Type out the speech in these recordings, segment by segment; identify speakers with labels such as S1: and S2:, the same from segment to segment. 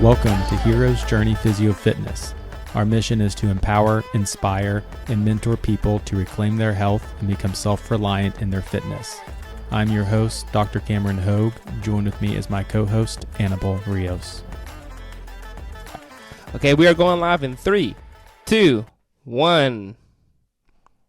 S1: Welcome to Hero's Journey Physio Fitness. Our mission is to empower, inspire, and mentor people to reclaim their health and become self-reliant in their fitness. I'm your host, Dr. Cameron Hogue. Join with me as my co-host, Annabelle Rios.
S2: Okay, we are going live in 3, 2, 1.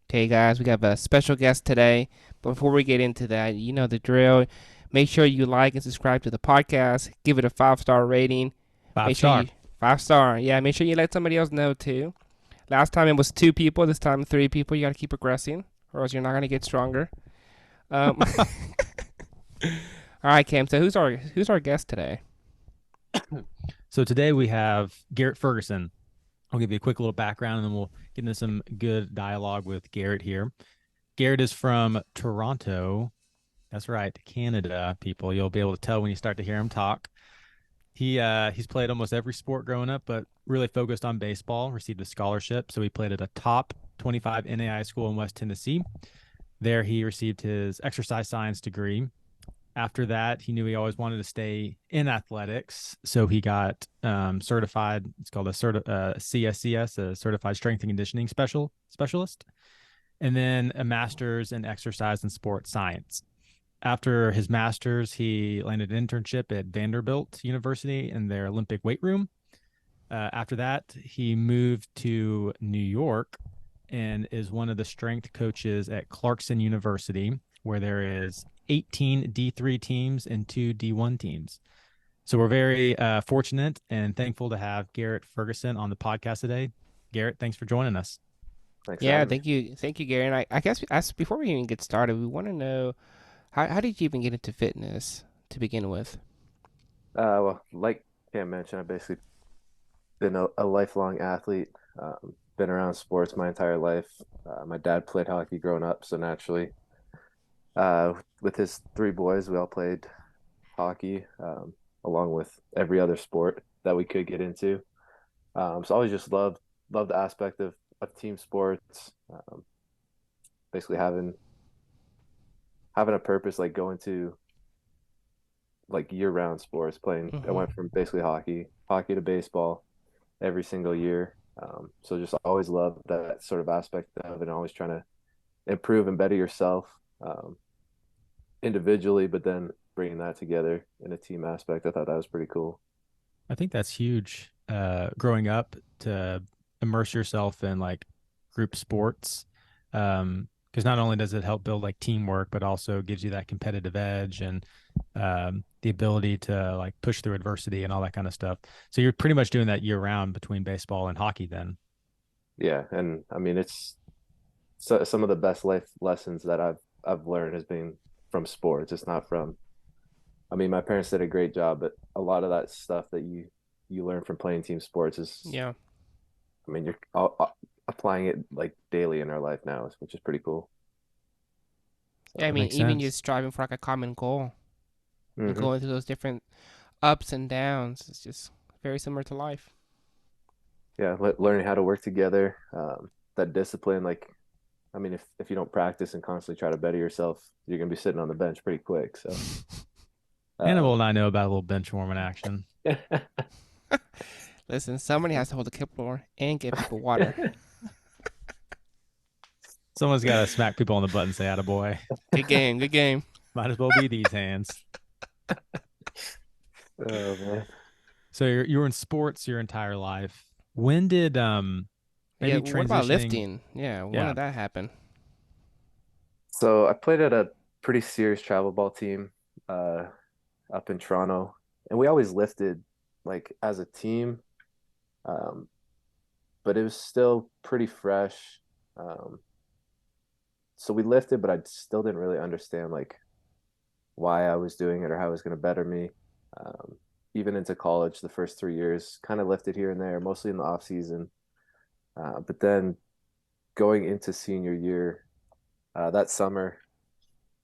S2: Okay, guys, we have a special guest today. But before we get into that, you know the drill. Make sure you like and subscribe to the podcast. Give it a 5-star rating.
S1: Five star.
S2: 5-star. Yeah, make sure you let somebody else know too. Last time it was 2 people. This time 3 people. You got to keep progressing, or else you're not going to get stronger. All right, Cam. So who's our guest today?
S1: So today we have Garrett Ferguson. I'll give you a quick little background, and then we'll get into some good dialogue with Garrett here. Garrett is from Toronto. That's right, Canada, people. You'll be able to tell when you start to hear him talk. He's played almost every sport growing up, but really focused on baseball, received a scholarship. So he played at a top 25 NAI school in West Tennessee. There he received his exercise science degree. After that, he knew he always wanted to stay in athletics. So he got certified. It's called a CSCS, a Certified Strength and Conditioning Specialist. And then a master's in exercise and sports science. After his master's, he landed an internship at Vanderbilt University in their Olympic weight room. After that, he moved to New York and is one of the strength coaches at Clarkson University, where there is 18 D3 teams and 2 D1 teams. So we're very fortunate and thankful to have Garrett Ferguson on the podcast today. Garrett, thanks for joining us.
S2: Thanks. Yeah, thank you, Gary. And I guess before we even get started, we want to know how did you even get into fitness to begin with?
S3: Well, like Cam mentioned, I've basically been a lifelong athlete. Been around sports my entire life. My dad played hockey growing up, so naturally, with his 3 boys, we all played hockey, along with every other sport that we could get into. So I always just loved the aspect of team sports. Basically having a purpose, like going to like year-round sports, playing.
S2: Mm-hmm.
S3: I went from basically hockey to baseball every single year. So just always loved that sort of aspect of it, and always trying to improve and better yourself individually, but then bringing that together in a team aspect. I thought that was pretty cool.
S1: I think that's huge. Growing up, to immerse yourself in like group sports, because not only does it help build like teamwork, but also gives you that competitive edge and the ability to like push through adversity and all that kind of stuff. So you're pretty much doing that year round between baseball and hockey then.
S3: Yeah, and I mean it's some of the best life lessons that I've learned has been from sports. It's not from, I mean, my parents did a great job, but a lot of that stuff that you learn from playing team sports is,
S2: yeah.
S3: I mean, you're applying it like daily in our life now, which is pretty cool.
S2: So, yeah, I mean, even just striving for like a common goal, and going through those different ups and downs, it's just very similar to life.
S3: Yeah, learning how to work together, that discipline. Like, I mean, if you don't practice and constantly try to better yourself, you're gonna be sitting on the bench pretty quick. So,
S1: Annabelle and I know about a little bench warming action.
S2: Listen, somebody has to hold the clipboard and give people water.
S1: Someone's got to smack people on the butt and say, "Attaboy."
S2: Good game.
S1: Might as well be these hands.
S3: Oh man.
S1: So you were in sports your entire life. When did maybe transitioning?
S2: What about lifting? Yeah, when did that happen?
S3: So I played at a pretty serious travel ball team up in Toronto, and we always lifted like as a team, but it was still pretty fresh. So we lifted, but I still didn't really understand like why I was doing it or how it was going to better me. Even into college, the first 3 years, kind of lifted here and there, mostly in the off season. But then going into senior year, that summer,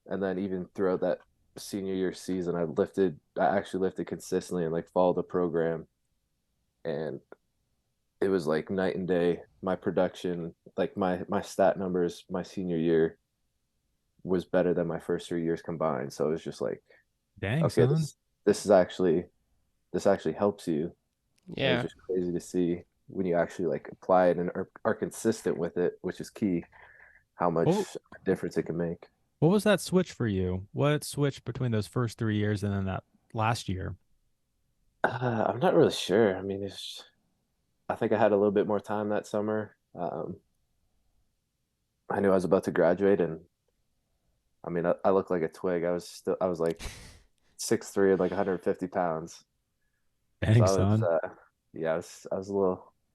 S3: and then even throughout that senior year season, I actually lifted consistently and like followed the program. And it was like night and day. My production, like my stat numbers, my senior year was better than my first 3 years combined. So it was just like,
S1: dang,
S3: okay,
S1: son.
S3: this actually helps you. It was
S2: Yeah.
S3: just crazy to see when you actually like apply it and are consistent with it, which is key, how
S1: What
S3: much difference it can make.
S1: what was that switch for you? What switched between those first 3 years and then that last year?
S3: I'm not really sure. I mean, I think I had a little bit more time that summer. I knew I was about to graduate, and I mean, I looked like a twig. I was like 6'3" and like 150 pounds. So
S1: Dang, son.
S3: yeah, I was a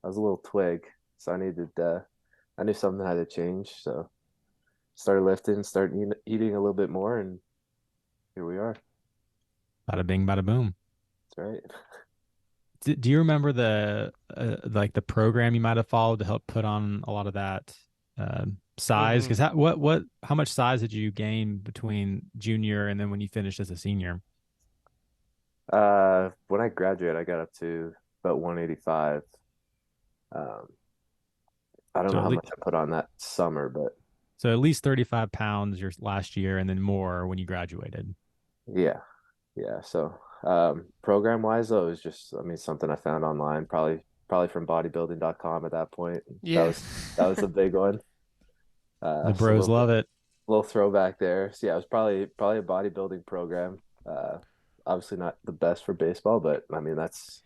S3: little twig. So I knew something had to change. So started lifting, started eating a little bit more, and here we are.
S1: Bada bing, bada boom.
S3: That's right.
S1: Do you remember the like the program you might have followed to help put on a lot of that size?
S2: Mm-hmm.
S1: Because how much size did you gain between junior and then when you finished as a senior?
S3: When I graduated, I got up to about 185. Um, I don't
S1: So
S3: know
S1: at
S3: how
S1: least
S3: much I put on that summer, but
S1: 35 pounds your last year and then more when you graduated.
S3: yeah, yeah. So program wise though, it was just I mean something I found online, probably from bodybuilding.com at that point.
S2: Yeah.
S3: That was the big one.
S1: The
S3: So
S1: bros love it.
S3: little throwback there. So yeah, it was probably a bodybuilding program. Obviously not the best for baseball, but I mean that's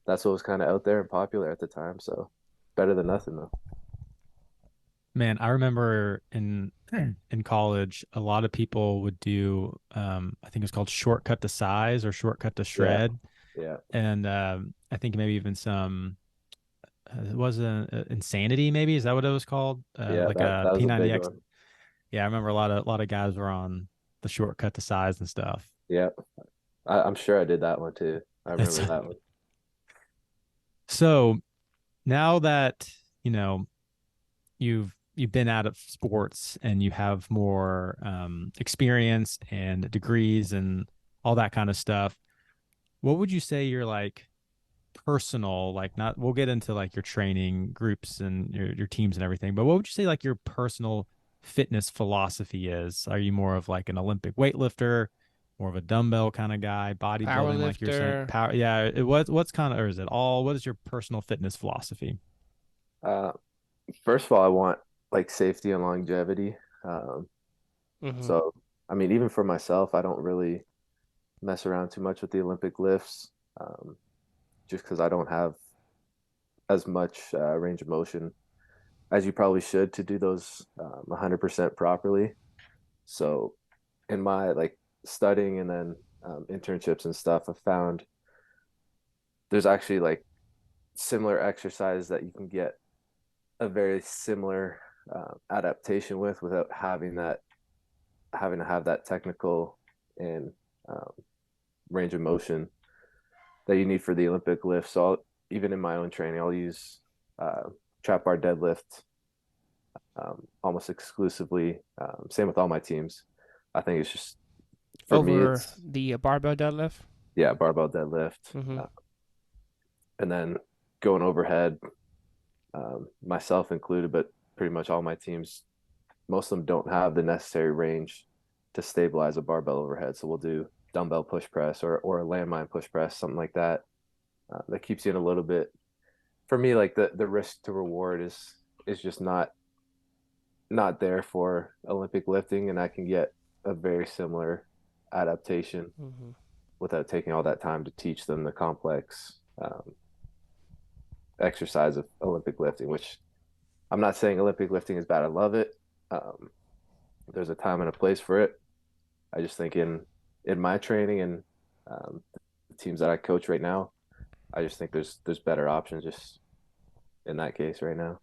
S3: what was kind of out there and popular at the time. So better than nothing though.
S1: Man, I remember in college, a lot of people would do I think it's called shortcut to size or shortcut to
S3: Yeah,
S1: shred.
S3: yeah,
S1: And I think maybe even some it was insanity, maybe is that what it was called?
S3: yeah.
S1: Like a
S3: That was a big
S1: P90X.
S3: one.
S1: Yeah, I remember a lot of guys were on the shortcut to size and stuff.
S3: Yeah, I'm sure I did that one too. I
S1: It's
S3: remember that one.
S1: so now that you know you've been out of sports and you have more experience and degrees and all that kind of stuff. What would you say your like personal, like not we'll get into like your training groups and your teams and everything, but what would you say like your personal fitness philosophy is? Are you more of like an Olympic weightlifter, more of a dumbbell kind of guy,
S2: Power
S1: bodybuilding like you're saying?
S2: lifter.
S1: Power, yeah, what's kind of or is it all what is your personal fitness philosophy?
S3: Uh, First of all, I want like safety and longevity. Um,
S2: Mm-hmm.
S3: so I mean, even for myself, I don't really mess around too much with the Olympic lifts, just because I don't have as much range of motion as you probably should to do those 100% properly. So in my like studying and then internships and stuff, I found there's actually like similar exercises that you can get a very similar adaptation with without having to have that technical and um, range of motion that you need for the Olympic lift. So even in my own training, I'll use uh, trap bar deadlift almost exclusively. Same with all my teams. I think it's just for me,
S2: Over
S3: it's
S2: the barbell deadlift.
S3: yeah, barbell deadlift,
S2: Mm-hmm.
S3: and then going overhead, myself included, but pretty much all my teams, most of them don't have the necessary range to stabilize a barbell overhead. So we'll do dumbbell push press or a landmine push press, something like that. That keeps you in a little bit. For me, like the risk to reward is just not there for Olympic lifting, and I can get a very similar adaptation
S2: Mm-hmm.
S3: without taking all that time to teach them the complex exercise of Olympic lifting. Which I'm not saying Olympic lifting is bad. I love it. Um, there's a time and a place for it. I just think in my training and the teams that I coach right now, I just think there's better options just in that case right now.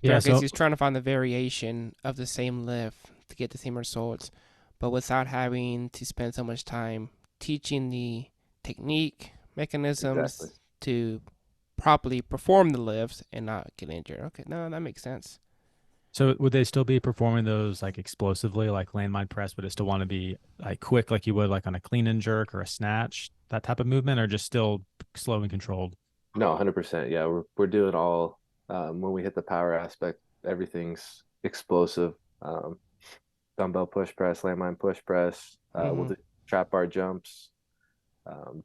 S2: So
S1: Yeah,
S2: I guess
S1: so
S2: he's trying to find the variation of the same lift to get the same results, but without having to spend so much time teaching the technique,
S3: Exactly.
S2: mechanisms to properly perform the lifts and not get injured. Okay, no, that makes sense.
S1: so would they still be performing those like explosively, like landmine press? Would it still want to be like quick, like you would like on a clean and jerk or a snatch, that type of movement, or just still slow and controlled?
S3: No, 100%. Yeah, we're doing all when we hit the power aspect, everything's explosive. Dumbbell push press, landmine push press. We'll
S2: Mm-hmm.
S3: do trap bar jumps,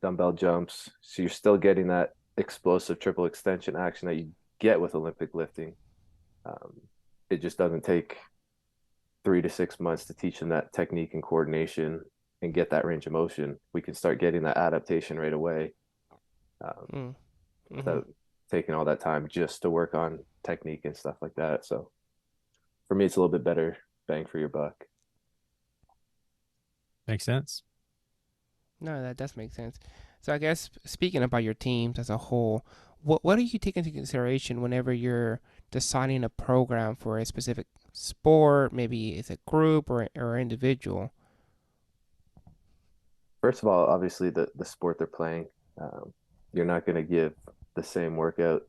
S3: dumbbell jumps. So you're still getting that explosive triple extension action that you get with Olympic lifting. Um, it just doesn't take 3 to 6 months to teach them that technique and coordination and get that range of motion. We can start getting that adaptation right away, um,
S2: Mm. Mm-hmm.
S3: without taking all that time just to work on technique and stuff like that. So for me, it's a little bit better bang for your buck.
S1: Makes sense.
S2: No, that does make sense. So I guess speaking about your teams as a whole, what do you take into consideration whenever you're designing a program for a specific sport? Maybe it's a group or individual.
S3: First of all, obviously the sport they're playing, um, you're not going to give the same workout,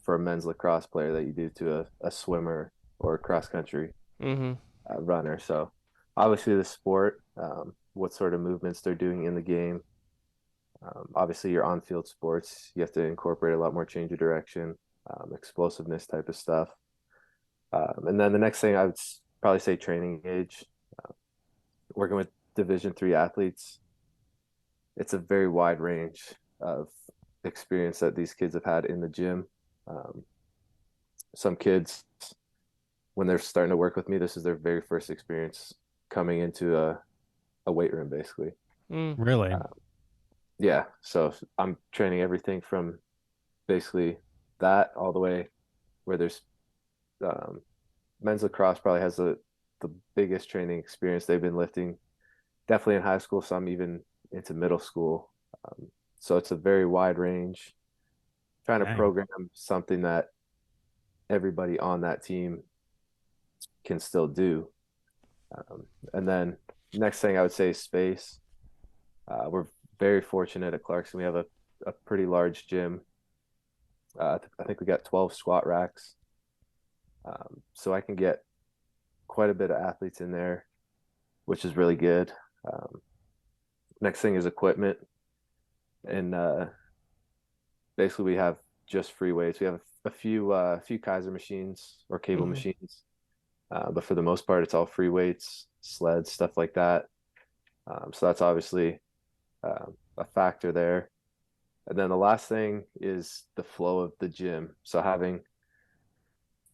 S3: for a men's lacrosse player that you do to a swimmer or a cross country
S2: Mm-hmm.
S3: runner. So obviously the sport, what sort of movements they're doing in the game. Obviously your on-field sports, you have to incorporate a lot more change of direction, explosiveness type of stuff. And then the next thing I would probably say training age. Uh, Working with Division 3 athletes, it's a very wide range of experience that these kids have had in the gym. Um, some kids, when they're starting to work with me, this is their very first experience coming into a weight room, basically.
S2: Mm.
S1: Really?
S3: Uh, yeah, so I'm training everything from basically that all the way where there's, um, men's lacrosse probably has the biggest training experience. They've been lifting definitely in high school, some even into middle school. So it's a very wide range. Trying to
S1: Dang.
S3: program something that everybody on that team can still do. And then next thing I would say is space. We're very fortunate at Clarkson. We have a pretty large gym. I think we got 12 squat racks. So I can get quite a bit of athletes in there, which is really good. Um, Next thing is equipment. And basically, we have just free weights. We have a few Kaiser machines or cable
S2: Mm-hmm.
S3: machines, but for the most part, it's all free weights, sleds, stuff like that. So that's obviously, a factor there. And then the last thing is the flow of the gym. So having,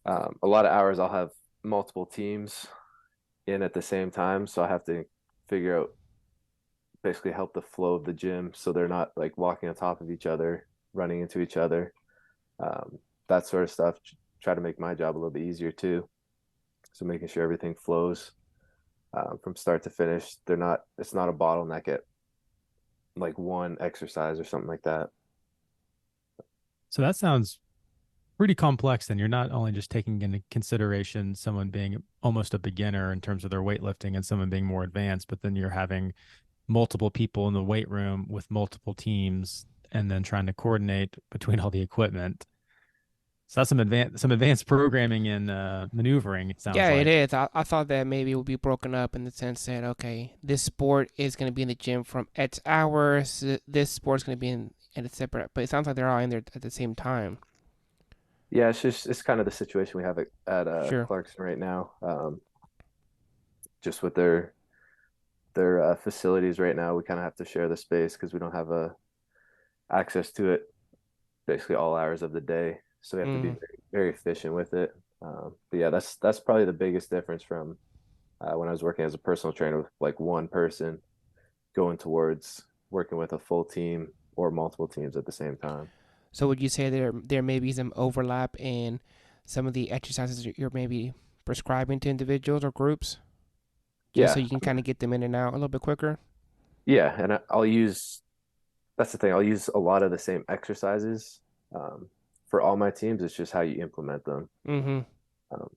S3: a lot of hours, I'll have multiple teams in at the same time. So I have to figure out, basically help the flow of the gym so they're not like walking on top of each other, running into each other, um, that sort of stuff. Try to make my job a little bit easier too. So making sure everything flows, from start to finish. It's not a bottleneck at like one exercise or something like that.
S1: So that sounds pretty complex. Then you're not only just taking into consideration someone being almost a beginner in terms of their weightlifting and someone being more advanced, but then you're having multiple people in the weight room with multiple teams and then trying to coordinate between all the equipment. So that's some advanced programming and maneuvering, it sounds
S2: Yeah, it
S1: like.
S2: is. I thought that maybe it would be broken up in the sense that, okay, this sport is going to be in the gym from X hours. This sport's going to be in a separate, but it sounds like they're all in there at the same time.
S3: Yeah, it's kind of the situation we have at
S2: Sure.
S3: Clarkson right now. Just with their facilities right now, we kind of have to share the space because we don't have access to it basically all hours of the day. So we have to be
S2: Mm.
S3: very, very efficient with it. But yeah, that's probably the biggest difference from, when I was working as a personal trainer with like one person going towards working with a full team or multiple teams at the same time.
S2: So would you say there may be some overlap in some of the exercises you're maybe prescribing to individuals or groups, just so
S3: Yeah,
S2: you can kind of get them in and out a little bit quicker?
S3: yeah, and I'll use that's the thing. I'll use a lot of the same exercises, for all my teams. It's just how you implement them.
S2: Mm-hmm.
S3: Um,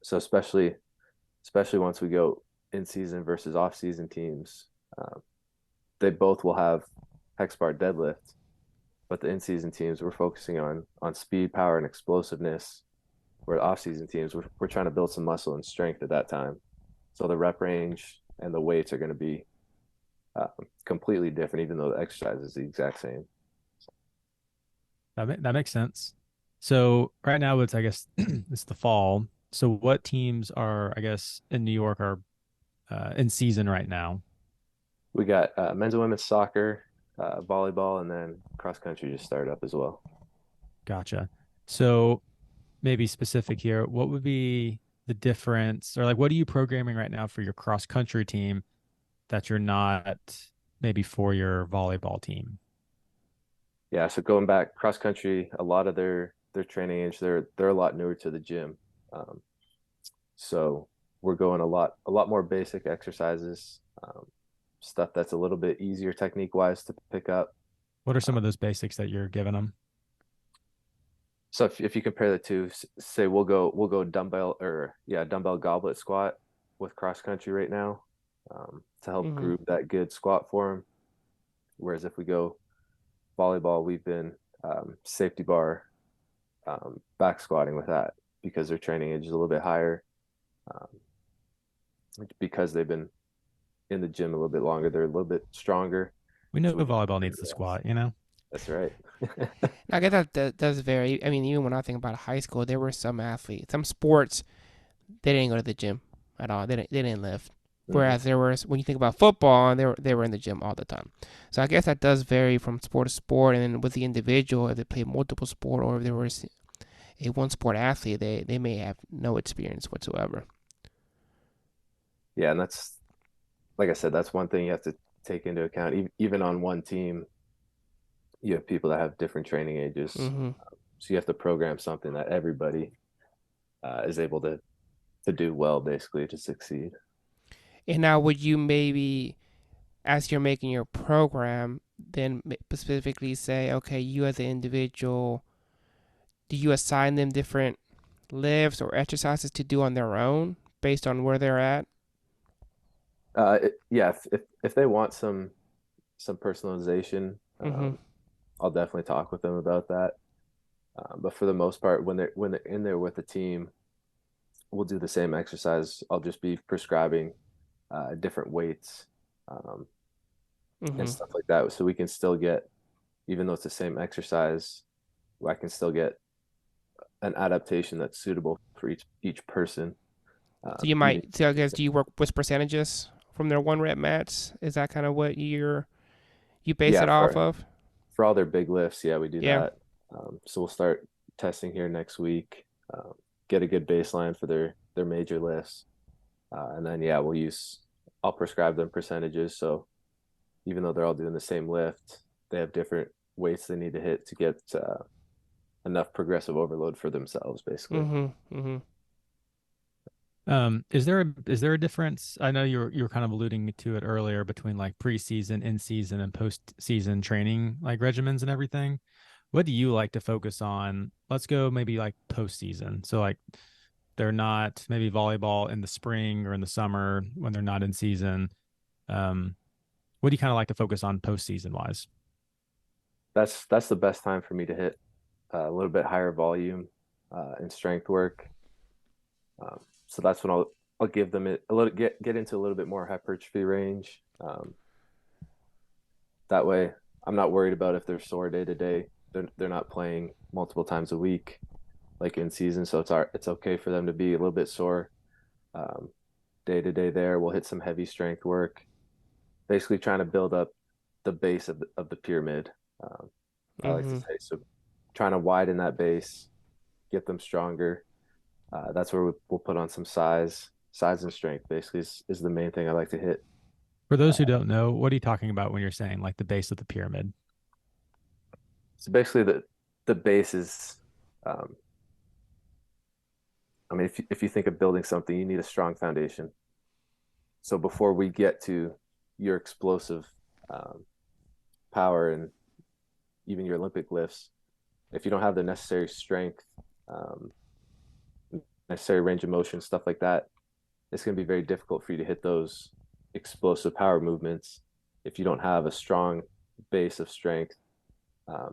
S3: so especially once we go in season versus off season teams, um, they both will have hex bar deadlift, but the in season teams we're focusing on speed, power, and explosiveness. Where the off season teams we're trying to build some muscle and strength at that time. So the rep range and the weights are going to be, completely different, even though the exercise is the exact same.
S1: That makes sense. So right now it's, I guess, it's the fall. So what teams are, I guess, in New York are in season right now?
S3: We got, men's and women's soccer. volleyball, and then cross country just started up as well.
S1: Gotcha. So maybe specific here, what would be the difference, or like what are you programming right now for your cross country team that you're not maybe for your volleyball team?
S3: Yeah, so going back cross country, a lot of their training age, they're a lot newer to the gym. Um, so we're going a lot more basic exercises, stuff that's a little bit easier technique wise to pick up.
S1: What are some
S3: Um,
S1: of those basics that you're giving them?
S3: so if you compare the two, say we'll go dumbbell or yeah dumbbell goblet squat with cross country right now, to help
S2: Mm-hmm.
S3: group that good squat form. Whereas if we go volleyball, we've been safety bar back squatting with that because their training age is a little bit higher. Um, because they've been in the gym a little bit longer, they're a little bit stronger.
S1: We know
S3: So we
S1: volleyball
S3: can
S1: needs
S3: do
S1: the
S3: that.
S1: squat, you know?
S3: That's right.
S2: I guess that does vary. I mean, even when I think about high school, there were some athletes, some sports, they didn't go to the gym at all. They didn't lift.
S3: Hmm.
S2: Whereas there was, when you think about football, they were in the gym all the time. So I guess that does vary from sport to sport, and then with the individual, if they play multiple sport or if there was a one sport athlete, they may have no experience whatsoever.
S3: Yeah, and that's like I said, that's one thing you have to take into account. Even on one team, you have people that have different training ages,
S2: Mm-hmm.
S3: so you have to program something that everybody is able to do well, basically, to succeed.
S2: And now, would you maybe, as you're making your program, then specifically say, okay, you as an individual, do you assign them different lifts or exercises to do on their own based on where they're at?
S3: Yeah, if they want some personalization,
S2: Mm-hmm.
S3: I'll definitely talk with them about that. But for the most part, when they're in there with the team, we'll do the same exercise. I'll just be prescribing different weights, um, and
S2: Mm-hmm.
S3: stuff like that, so we can still get, even though it's the same exercise, I can still get an adaptation that's suitable for each person.
S2: So you
S3: Even
S2: might, so I guess, do you work with percentages from their one rep mats? Is that kind of what you base
S3: yeah,
S2: it off of?
S3: for all their big lifts, yeah, we do
S2: Yeah.
S3: that. So we'll start testing here next week. Get a good baseline for their major lifts, and then yeah, I'll prescribe them percentages. So even though they're all doing the same lift, they have different weights they need to hit to get enough progressive overload for themselves, basically.
S2: Mm-hmm. Mm-hmm.
S1: Is there a difference? I know you were kind of alluding to it earlier between like preseason, in season, and postseason training like regimens and everything. What do you like to focus on? Let's go maybe like postseason. So like they're not maybe volleyball in the spring or in the summer when they're not in season. Um, what do you kind of like to focus on postseason wise?
S3: That's the best time for me to hit a little bit higher volume and strength work. So that's when I'll give them a little get into a little bit more hypertrophy range. That way, I'm not worried about if they're sore day to day. They're not playing multiple times a week like in season, so it's okay for them to be a little bit sore um, day to day. There, we'll hit some heavy strength work, basically trying to build up the base of the pyramid. Um, I like to
S2: Mm-hmm.
S3: say so, trying to widen that base, get them stronger. That's where we'll put on some size and strength. Basically, is the main thing I like to hit.
S1: For those who
S3: Uh,
S1: don't know, what are you talking about when you're saying like the base of the pyramid?
S3: so basically, the base is, um, I mean, if you think of building something, you need a strong foundation. So before we get to your explosive um, power and even your Olympic lifts, if you don't have the necessary strength, um, necessary range of motion, stuff like that, it's going to be very difficult for you to hit those explosive power movements if you don't have a strong base of strength,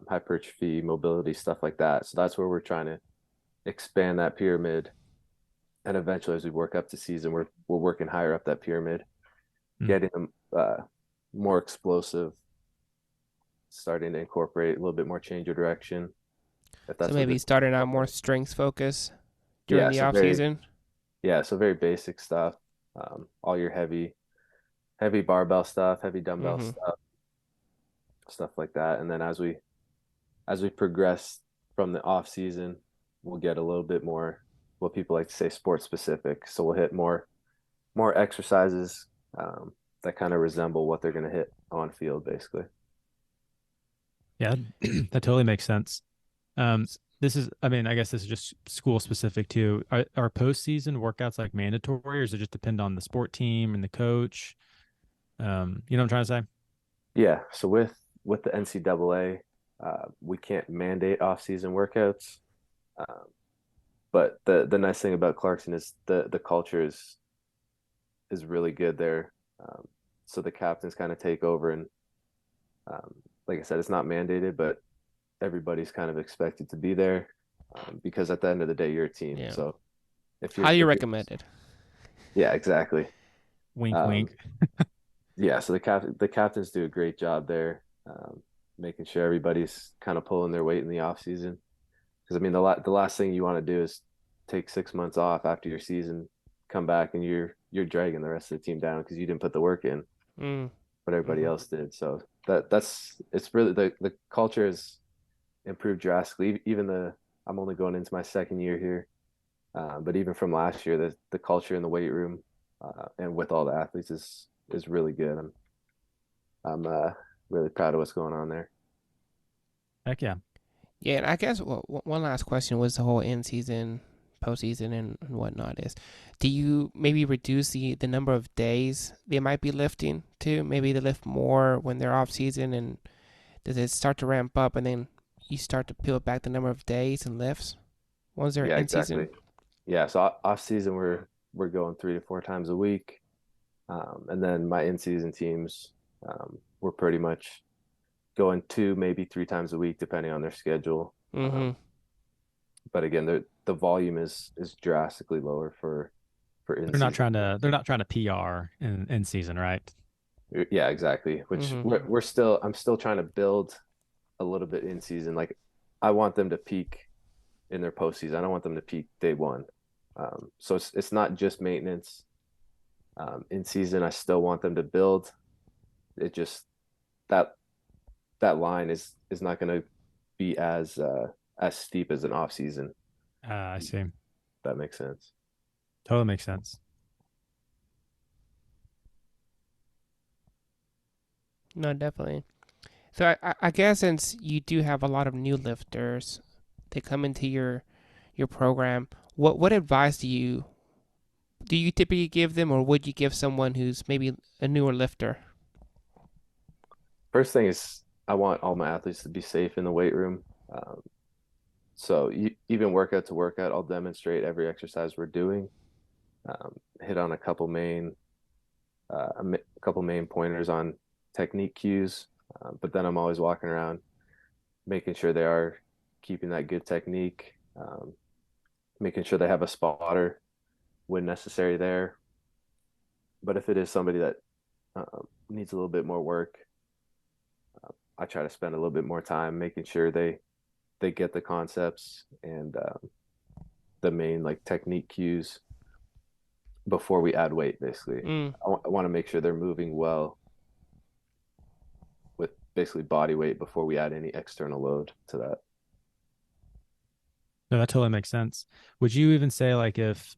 S3: hypertrophy, mobility, stuff like that. So that's where we're trying to expand that pyramid. And eventually, as we work up to season, we're working higher up that pyramid,
S1: Hmm.
S3: getting them more explosive, starting to incorporate a little bit more change of direction, if
S2: So
S3: that's what they're
S2: maybe starting out more strength focus during
S3: yeah.
S2: the
S3: So
S2: off season.
S3: very basic stuff. All your heavy barbell stuff, heavy dumbbell
S2: Mm-hmm.
S3: stuff, stuff like that. And then as we progress from the off season, we'll get a little bit more what people like to say sports specific. So we'll hit more exercises that kind of resemble what they're going to hit on field, basically.
S1: Yeah, that totally makes sense. This is, I mean, I guess this is just school specific too. Are postseason workouts like mandatory, or does it just depend on the sport team and the coach? You know what I'm trying to say?
S3: Yeah. So with the NCAA, we can't mandate off season workouts. Um, but the nice thing about Clarkson is the culture is really good there. So the captains kind of take over, and um, like I said, it's not mandated, but everybody's kind of expected to be there because at the end of the day, you're a team.
S2: Yeah.
S3: So
S2: How do you
S3: if you're
S2: recommend it?
S3: yeah, exactly.
S1: Wink,
S3: Um,
S1: wink.
S3: yeah, so the captains do a great job there, making sure everybody's kind of pulling their weight in the off season. Because I mean, the last thing you want to do is take 6 months off after your season, come back and you're dragging the rest of the team down because you didn't put the work in,
S2: Mm.
S3: but everybody
S2: Hmm.
S3: else did. So that's it's really the culture has improved drastically. Even the I'm only going into my second year here, but even from last year, the culture in the weight room and with all the athletes is really good. I'm really proud of what's going on there.
S1: Heck yeah.
S2: Yeah, and I guess one last question was the whole in season, postseason, and whatnot is, do you maybe reduce the number of days they might be lifting too? Maybe they lift more when they're off season, and does it start to ramp up, and then you start to peel back the number of days and lifts once they're
S3: Yeah,
S2: in
S3: exactly.
S2: season?
S3: Yeah, so off season we're going 3 to 4 times a week, and then my in season teams we're pretty much going 2 maybe 3 times a week depending on their schedule.
S2: Mm-hmm.
S3: But again, the volume is drastically lower for in season teams.
S1: They're not trying to PR in season, right?
S3: Yeah, exactly. Which
S2: Mm-hmm.
S3: we're still I'm still trying to build a little bit in season. Like I want them to peak in their postseason. I don't want them to peak day one. So it's not just maintenance. In season, I still want them to build. It just that that line is not going to be as steep as an off season.
S1: I see.
S3: That makes sense.
S1: Totally makes sense.
S2: No, definitely. So I guess since you do have a lot of new lifters that come into your program, what advice do you typically give them, or would you give someone who's maybe a newer lifter?
S3: First thing is I want all my athletes to be safe in the weight room. So even workout to workout, I'll demonstrate every exercise we're doing. Hit on a couple main pointers on technique cues, but then I'm always walking around making sure they are keeping that good technique, making sure they have a spotter when necessary there. But if it is somebody that needs a little bit more work, I try to spend a little bit more time making sure they get the concepts and the main like technique cues before we add weight. Basically,
S2: Mm.
S3: I want to make sure they're moving well with basically body weight before we add any external load to that.
S1: No, that totally makes sense. Would you even say like if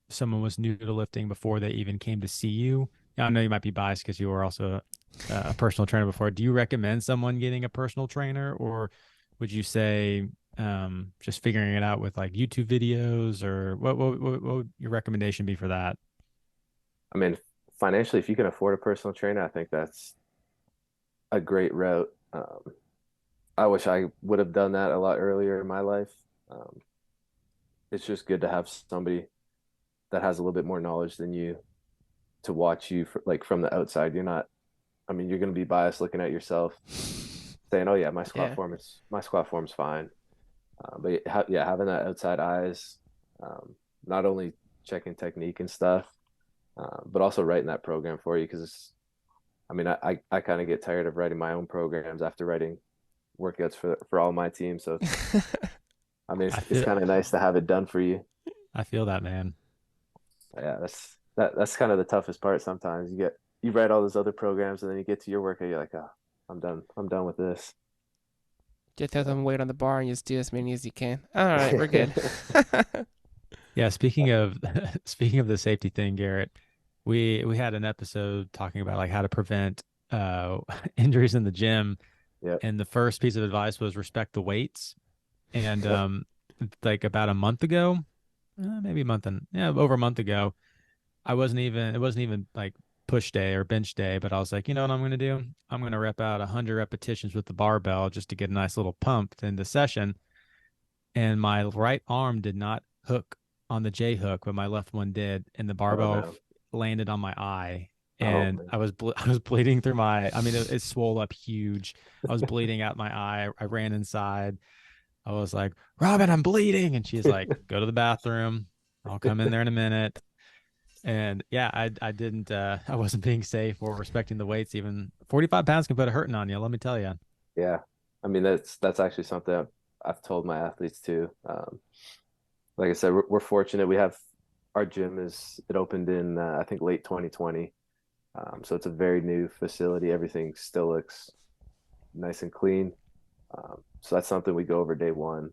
S1: someone was new to lifting before they even came to see you? I know you might be biased because you were also a personal trainer before. Do you recommend someone getting a personal trainer, or would you say just figuring it out with like YouTube videos, or what would your recommendation be for that?
S3: I mean, financially, if you can afford a personal trainer, I think that's a great route. I wish I would have done that a lot earlier in my life. Um, it's just good to have somebody that has a little bit more knowledge than you to watch you like from the outside. You're not, I mean, you're going to be biased looking at yourself, saying, "Oh yeah,
S2: Yeah.
S3: my squat form's fine." But yeah, having that outside eyes, not only checking technique and stuff, but also writing that program for you because I mean, I kind of get tired of writing my own programs after writing workouts for all my teams. So I mean,
S1: I
S3: it's
S1: feel
S3: kind of nice to have it done for you.
S1: I feel that, man.
S3: Yeah, that's kind of the toughest part. Sometimes you write all those other programs and then you get to your workout, you're like, oh. I'm done with this.
S2: Just throw
S3: So.
S2: some weight on the bar and just do as many as you can. All right, we're good.
S1: Yeah, speaking of speaking of the safety thing, Garrett, we had an episode talking about like how to prevent uh injuries in the gym,
S3: Yep.
S1: and the first piece of advice was respect the weights. And like about a month ago, maybe a month and yeah, over a month ago, it wasn't even like push day or bench day, but I was like, you know what I'm going to do? I'm going to rep out 100 repetitions with the barbell just to get a nice little pump in the session. And my right arm did not hook on the J hook, but my left one did, and the
S3: Oh
S1: barbell
S3: no.
S1: landed on my eye.
S3: Oh
S1: And
S3: man.
S1: I was bleeding through my. I mean, it swole up huge. I was bleeding out my eye. I ran inside. I was like, Robin, I'm bleeding, and she's like, go to the bathroom. I'll come in there in a minute. And yeah, I didn't. I wasn't being safe or respecting the weights. Even 45 pounds can put a hurting on you. Let me tell you.
S3: Yeah. I mean, that's actually something I've told my athletes too. Like I said, we're fortunate. We have our gym is it opened in I think late 2020. So it's a very new facility. Everything still looks nice and clean. So that's something we go over day one.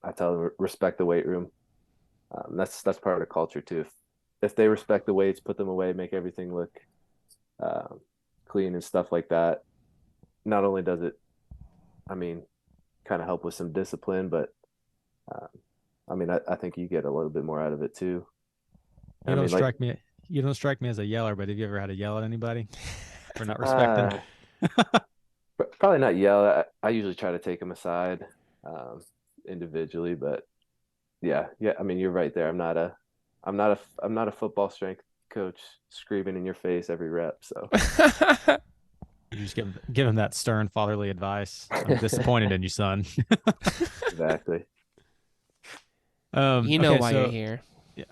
S3: I tell them respect the weight room. That's part of the culture too. If they respect the weights, put them away, make everything look um, clean and stuff like that. Not only does it, I mean, kind of help with some discipline, but um, I mean, I think you get a little bit more out of it too.
S1: You
S3: I
S1: don't
S3: mean, like,
S1: strike me. You don't strike me as a yeller, but have you ever had to yell at anybody for not respecting?
S3: uh, probably not yell. I usually try to take them aside um, individually, but yeah, yeah. I mean, you're right there. I'm not a football strength coach screaming in your face every rep. So
S1: You just give him that stern fatherly advice. I'm disappointed in you, son.
S3: exactly.
S2: You know
S1: Okay,
S2: why you're
S1: so
S2: here.
S1: yeah,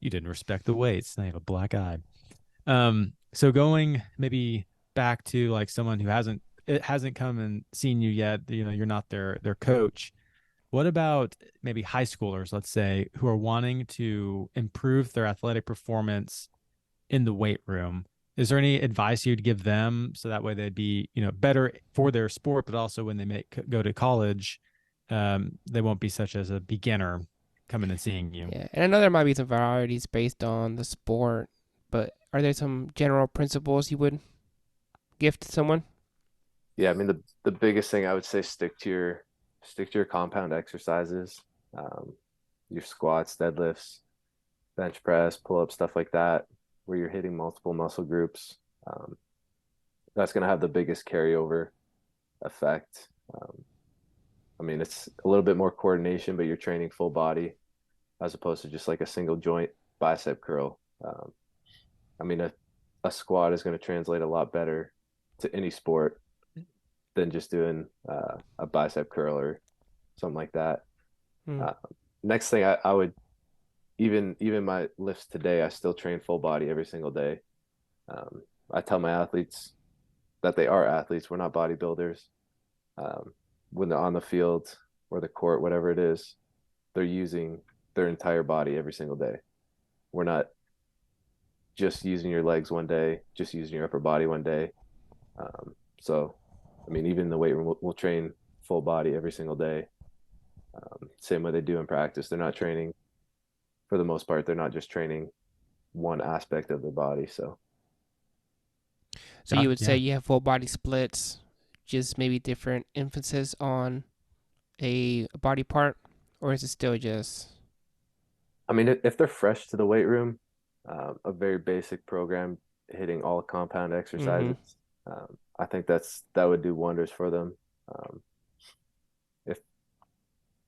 S1: you didn't respect the weights. Now you have a black eye. So going maybe back to like someone who hasn't come and seen you yet, you know, you're not their coach. What about maybe high schoolers, let's say, who are wanting to improve their athletic performance in the weight room? Is there any advice you'd give them so that way they'd be, you know, better for their sport, but also when they go to college, they won't be such as a beginner coming and seeing you?
S2: Yeah, and I know there might be some varieties based on the sport, but are there some general principles you would give to someone?
S3: Yeah, I mean the biggest thing I would say stick to your compound exercises, um, your squats, deadlifts, bench press, pull up, stuff like that, where you're hitting multiple muscle groups. Um, that's going to have the biggest carryover effect. I mean, it's a little bit more coordination, but you're training full body as opposed to just like a single joint bicep curl. I mean, a squat is going to translate a lot better to any sport than just doing a bicep curl or something like that.
S2: Hmm.
S3: Uh, next thing I would even my lifts today, I still train full body every single day. I tell my athletes that they are athletes. We're not bodybuilders. Um, when they're on the field or the court, whatever it is, they're using their entire body every single day. We're not just using your legs one day, just using your upper body one day. So, I mean, even in the weight room, we'll train full body every single day. Same way they do in practice. They're not training, for the most part, they're not just training one aspect of their body. So,
S2: So you would say
S1: Yeah.
S2: you have full body splits, just maybe different emphasis on a body part, or is it still just
S3: I mean, if they're fresh to the weight room, a very basic program hitting all compound
S2: mm-hmm.
S3: exercises, I think that would do wonders for them. Um, if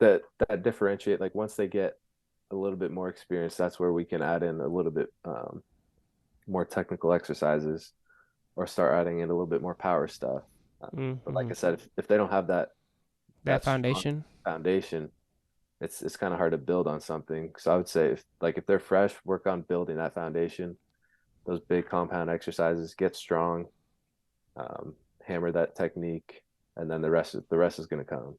S3: that differentiate, like once they get a little bit more experience, that's where we can add in a little bit more technical exercises or start adding in a little bit more power stuff. But like
S2: Mm-hmm.
S3: I said, if they don't have
S2: That
S3: that strong
S2: foundation?
S3: foundation, it's kind of hard to build on something. So I would say if they're fresh, work on building that foundation, those big compound exercises, get strong, um, hammer that technique, and then the rest is going to come.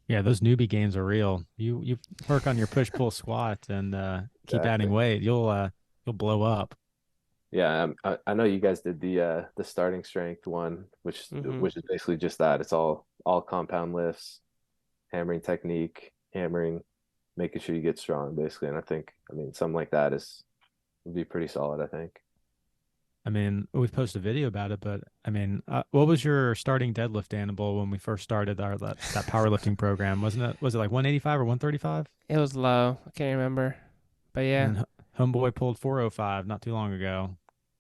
S1: Yeah, those newbie gains are real. You work on your push pull squat and keep adding
S3: Exactly.
S1: weight, you'll blow up.
S3: Yeah, I know you guys did the starting strength one,
S2: Mm-hmm.
S3: which is basically just that. It's all compound lifts, hammering technique, hammering, making sure you get strong, basically. And I mean, something like that is would be pretty solid, I think.
S1: I mean, we've posted a video about it, but I mean, what was your starting deadlift, Annabelle, when we first started that powerlifting program? Was it like 185 or 135?
S2: It was low. I can't remember, but
S1: And
S2: yeah.
S1: then Homeboy pulled 405 not too long ago.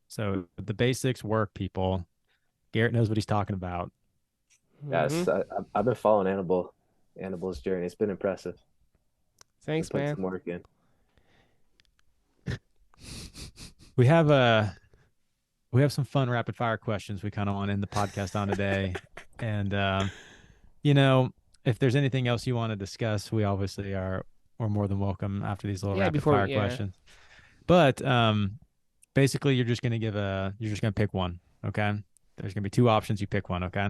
S1: So the basics work, people. Garrett knows what he's talking about.
S2: Mm-hmm.
S3: Yes, I've been following Annabelle's journey. It's been impressive. Been
S2: Thanks,
S3: putting
S2: man.
S3: some work in.
S1: We have a we have some fun rapid fire questions we kind of want to end the podcast on today. And you know, if there's anything else you want to discuss, we obviously we're more than welcome after these little
S2: Yeah,
S1: rapid
S2: before
S1: fire
S2: yeah.
S1: questions. But basically you're just gonna pick one, okay? There's gonna be two options, you pick one, okay?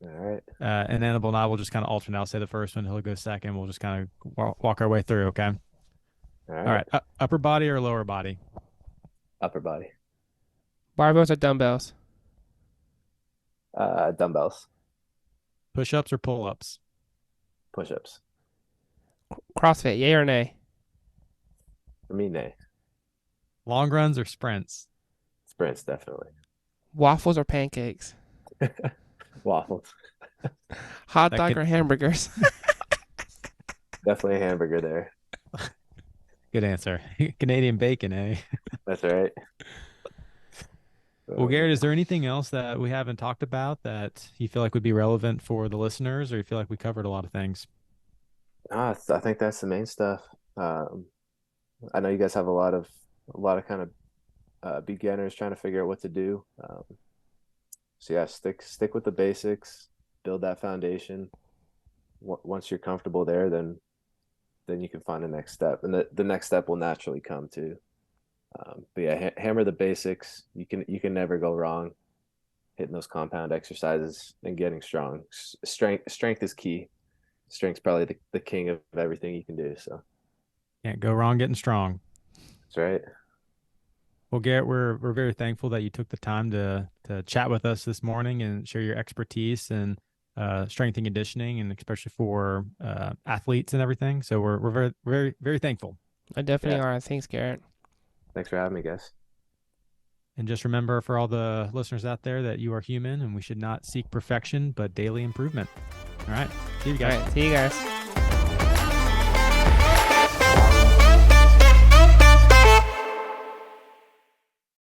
S3: All right.
S1: And Annabelle and I will just kind of alternate. I'll say the first one, he'll go second. We'll just kind of walk our way through, okay?
S3: All
S1: All
S3: right.
S1: right. Upper body or lower body?
S3: Upper body.
S2: Barbells or dumbbells?
S3: Dumbbells,
S1: Push ups or pull ups?
S3: push-ups.
S2: CrossFit, yay or nay?
S3: For me, nay.
S1: Long runs or sprints?
S3: Sprints, definitely.
S2: Waffles or pancakes?
S3: Waffles.
S2: Hot
S1: That
S2: dog
S1: can
S2: or hamburgers?
S3: Definitely a hamburger there.
S1: Good answer. Canadian bacon, eh?
S3: That's right.
S1: Well,
S3: Um,
S1: Garrett, is there anything else that we haven't talked about that you feel like would be relevant for the listeners, or you feel like we covered a lot of things?
S3: I think that's the main stuff. Um, I know you guys have a lot of kind of beginners trying to figure out what to do. So yeah, stick with the basics, build that foundation. Once you're comfortable there, then you can find the next step, and the next step will naturally come too. But yeah, hammer the basics. You can never go wrong hitting those compound exercises and getting strong. Strength is key. Strength's probably the king of everything you can do. So
S1: Can't go wrong getting strong.
S3: that's right.
S1: Well, Garrett, we're very thankful that you took the time to chat with us this morning and share your expertise and strength and conditioning, and especially for athletes and everything. So we're very very very thankful.
S2: I definitely
S3: Yeah.
S2: are. Thanks, Garrett.
S3: Thanks for having me, guys.
S1: And just remember for all the listeners out there that you are human and we should not seek perfection, but daily improvement. All right. See you
S2: All
S1: guys.
S2: right, see you guys.